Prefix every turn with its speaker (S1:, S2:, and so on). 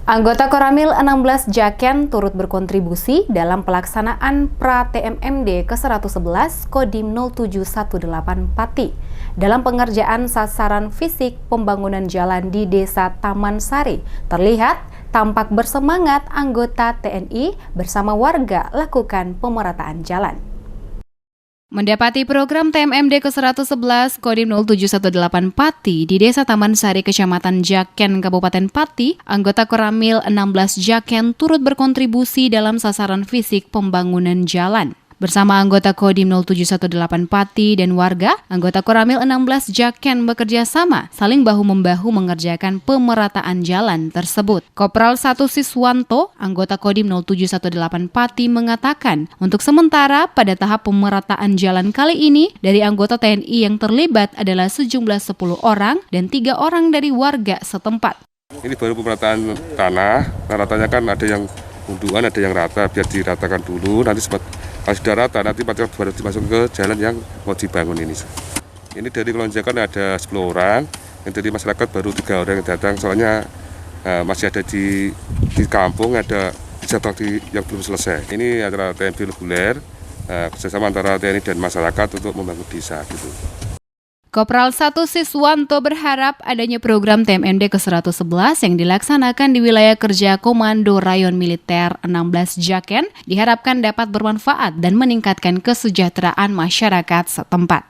S1: Anggota Koramil 16 Jaken turut berkontribusi dalam pelaksanaan pra-TMMD ke-111 Kodim 0718 Pati dalam pengerjaan sasaran fisik pembangunan jalan di Desa Taman Sari. Terlihat tampak bersemangat anggota TNI bersama warga lakukan pemerataan jalan. Mendapati program TMMD ke-111 Kodim 0718 Pati di Desa Taman Sari, Kecamatan Jaken, Kabupaten Pati, anggota Koramil 16 Jaken turut berkontribusi dalam sasaran fisik pembangunan jalan. Bersama anggota Kodim 0718 Pati dan warga, anggota Koramil 16 Jaken bekerja sama, saling bahu-membahu mengerjakan pemerataan jalan tersebut. Kopral 1 Siswanto, anggota Kodim 0718 Pati mengatakan, untuk sementara pada tahap pemerataan jalan kali ini, dari anggota TNI yang terlibat adalah sejumlah 10 orang dan 3 orang dari warga setempat.
S2: Ini baru pemerataan tanah, ratanya kan ada yang unduan, ada yang rata, biar diratakan dulu, nanti kalau sudah rata, nanti baru dimasuk ke jalan yang mau dibangun ini. Ini dari kelonjakan ada 10 orang, yang dari masyarakat baru 3 orang yang datang, soalnya masih ada di kampung, ada jadwal yang belum selesai. Ini adalah TNI reguler, kerjasama antara TNI dan masyarakat untuk membangun desa. Gitu.
S1: Kopral 1 Siswanto berharap adanya program TMMD ke-111 yang dilaksanakan di wilayah kerja Komando Rayon Militer 16 Jaken diharapkan dapat bermanfaat dan meningkatkan kesejahteraan masyarakat setempat.